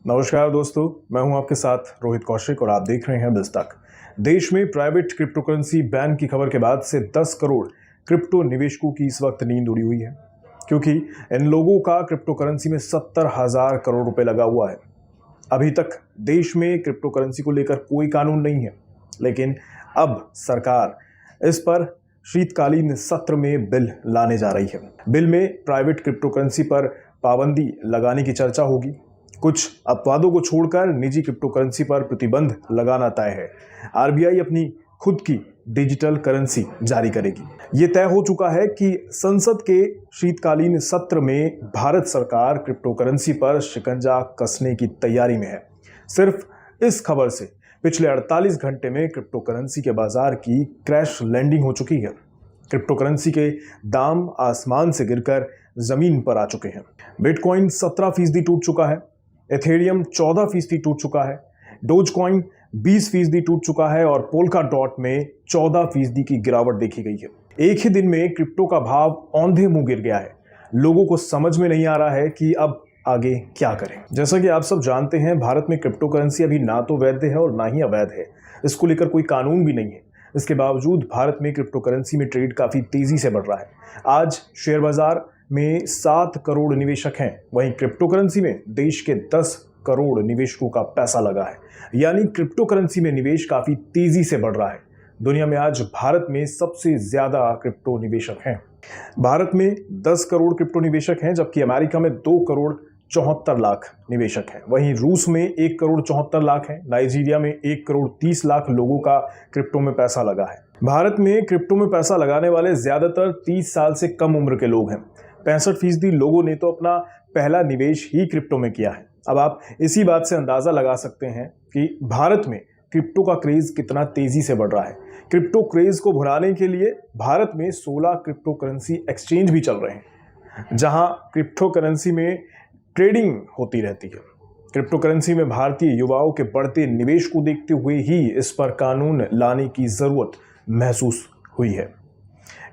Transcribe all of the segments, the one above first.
नमस्कार दोस्तों, मैं हूं आपके साथ रोहित कौशिक और आप देख रहे हैं बिज तक। देश में प्राइवेट क्रिप्टो करेंसी बैन की खबर के बाद से 10 करोड़ क्रिप्टो निवेशकों की इस वक्त नींद उड़ी हुई है, क्योंकि इन लोगों का क्रिप्टो करेंसी में 70,000 करोड़ रुपए लगा हुआ है। अभी तक देश में क्रिप्टो करेंसी को लेकर कोई कानून नहीं है, लेकिन अब सरकार इस पर शीतकालीन सत्र में बिल लाने जा रही है। बिल में प्राइवेट क्रिप्टो करेंसी पर पाबंदी लगाने की चर्चा होगी। कुछ अपवादों को छोड़कर निजी क्रिप्टो करेंसी पर प्रतिबंध लगाना तय है। आरबीआई अपनी खुद की डिजिटल करेंसी जारी करेगी। ये तय हो चुका है कि संसद के शीतकालीन सत्र में भारत सरकार क्रिप्टो करेंसी पर शिकंजा कसने की तैयारी में है। सिर्फ इस खबर से पिछले 48 घंटे में क्रिप्टो करेंसी के बाजार की क्रैश लैंडिंग हो चुकी है। क्रिप्टो करेंसी के दाम आसमान से गिरकर जमीन पर आ चुके हैं। बिटकॉइन 17% टूट चुका है, एथेरियम 14% टूट चुका है, डोजकॉइन 20% टूट चुका है और पोल्का डॉट में 14% की गिरावट देखी गई है। एक ही दिन में क्रिप्टो का भाव औंधे मुंह गिर गया है। लोगों को समझ में नहीं आ रहा है कि अब आगे क्या करें। जैसा कि आप सब जानते हैं, भारत में क्रिप्टो करेंसी अभी ना तो वैध है और ना ही अवैध है। इसको लेकर कोई कानून भी नहीं है। इसके बावजूद भारत में क्रिप्टो करेंसी में ट्रेड काफी तेजी से बढ़ रहा है। आज शेयर बाजार में 7 करोड़ निवेशक हैं, वहीं क्रिप्टो करेंसी में देश के 10 करोड़ निवेशकों का पैसा लगा है। यानी क्रिप्टो करेंसी में निवेश काफी तेजी से बढ़ रहा है। दुनिया में आज भारत में सबसे ज्यादा क्रिप्टो निवेशक हैं। भारत में 10 करोड़ क्रिप्टो निवेशक हैं, जबकि अमेरिका में 2 करोड़ 74 लाख निवेशक हैं। वहीं रूस में 1 करोड़ 74 लाख है। नाइजीरिया में 1 करोड़ 30 लाख लोगों का क्रिप्टो में पैसा लगा है। भारत में क्रिप्टो में पैसा लगाने वाले ज्यादातर 30 साल से कम उम्र के लोग हैं। 65% लोगों ने तो अपना पहला निवेश ही क्रिप्टो में किया है। अब आप इसी बात से अंदाजा लगा सकते हैं कि भारत में क्रिप्टो का क्रेज कितना तेजी से बढ़ रहा है। क्रिप्टो क्रेज को भुनाने के लिए भारत में 16 क्रिप्टो करेंसी एक्सचेंज भी चल रहे हैं, जहां क्रिप्टो करेंसी में ट्रेडिंग होती रहती है। क्रिप्टो करेंसी में भारतीय युवाओं के बढ़ते निवेश को देखते हुए ही इस पर कानून लाने की जरूरत महसूस हुई है,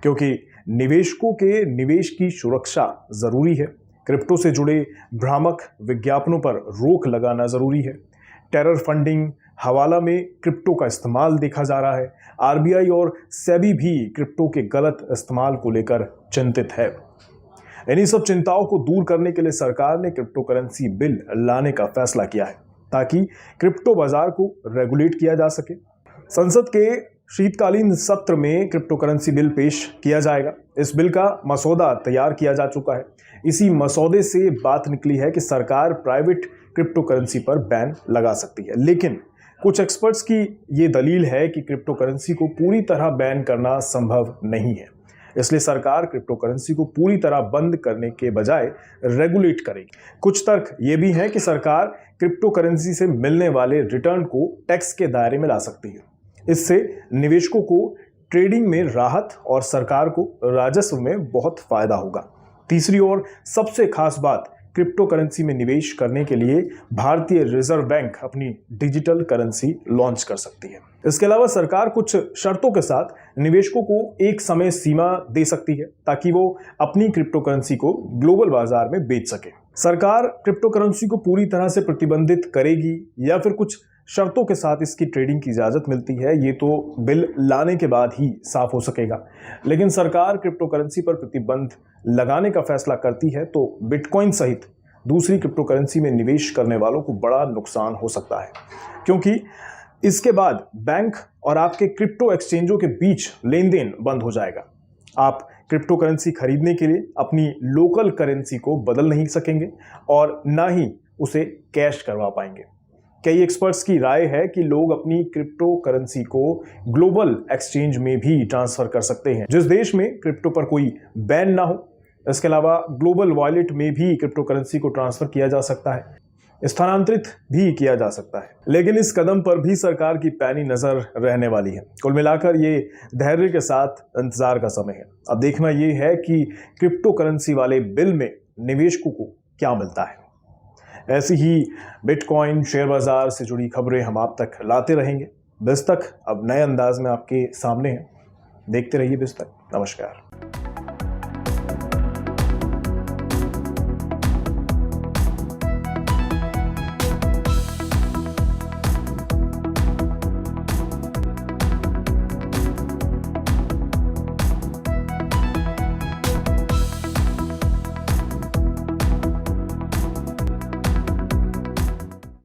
क्योंकि निवेशकों के निवेश की सुरक्षा जरूरी है। क्रिप्टो से जुड़े भ्रामक विज्ञापनों पर रोक लगाना जरूरी है। टेरर फंडिंग, हवाला में क्रिप्टो का इस्तेमाल देखा जा रहा है। आरबीआई और सेबी भी क्रिप्टो के गलत इस्तेमाल को लेकर चिंतित है। इन्हीं सब चिंताओं को दूर करने के लिए सरकार ने क्रिप्टो करेंसी बिल लाने का फैसला किया है, ताकि क्रिप्टो बाजार को रेगुलेट किया जा सके। संसद के शीतकालीन सत्र में क्रिप्टो करेंसी बिल पेश किया जाएगा। इस बिल का मसौदा तैयार किया जा चुका है। इसी मसौदे से बात निकली है कि सरकार प्राइवेट क्रिप्टो करेंसी पर बैन लगा सकती है, लेकिन कुछ एक्सपर्ट्स की ये दलील है कि क्रिप्टो करेंसी को पूरी तरह बैन करना संभव नहीं है। इसलिए सरकार क्रिप्टो करेंसी को पूरी तरह बंद करने के बजाय रेगुलेट करेगी। कुछ तर्क ये भी है कि सरकार क्रिप्टो करेंसी से मिलने वाले रिटर्न को टैक्स के दायरे में ला सकती है। इससे निवेशकों को ट्रेडिंग में राहत और सरकार को राजस्व में बहुत फायदा होगा। तीसरी ओर सबसे खास बात, क्रिप्टो करेंसी में निवेश करने के लिए भारतीय रिजर्व बैंक अपनी डिजिटल करेंसी लॉन्च कर सकती है। इसके अलावा सरकार कुछ शर्तों के साथ निवेशकों को एक समय सीमा दे सकती है, ताकि वो अपनी क्रिप्टो करेंसी को ग्लोबल बाजार में बेच सके। सरकार क्रिप्टो करेंसी को पूरी तरह से प्रतिबंधित करेगी या फिर कुछ शर्तों के साथ इसकी ट्रेडिंग की इजाजत मिलती है, ये तो बिल लाने के बाद ही साफ हो सकेगा। लेकिन सरकार क्रिप्टो करेंसी पर प्रतिबंध लगाने का फैसला करती है तो बिटकॉइन सहित दूसरी क्रिप्टो करेंसी में निवेश करने वालों को बड़ा नुकसान हो सकता है, क्योंकि इसके बाद बैंक और आपके क्रिप्टो एक्सचेंजों के बीच लेन देन बंद हो जाएगा। आप क्रिप्टो करेंसी खरीदने के लिए अपनी लोकल करेंसी को बदल नहीं सकेंगे और ना ही उसे कैश करवा पाएंगे। कई एक्सपर्ट्स की राय है कि लोग अपनी क्रिप्टो करेंसी को ग्लोबल एक्सचेंज में भी ट्रांसफर कर सकते हैं, जिस देश में क्रिप्टो पर कोई बैन ना हो। इसके अलावा ग्लोबल वॉलेट में भी क्रिप्टो करेंसी को ट्रांसफर किया जा सकता है, स्थानांतरित भी किया जा सकता है। लेकिन इस कदम पर भी सरकार की पैनी नजर रहने वाली है। कुल मिलाकर ये धैर्य के साथ इंतजार का समय है। अब देखना ये है कि क्रिप्टो करेंसी वाले बिल में निवेशकों को क्या मिलता है। ऐसी ही बिटकॉइन, शेयर बाजार से जुड़ी खबरें हम आप तक लाते रहेंगे। बिज तक अब नए अंदाज में आपके सामने है। देखते रहिए बिज तक। नमस्कार।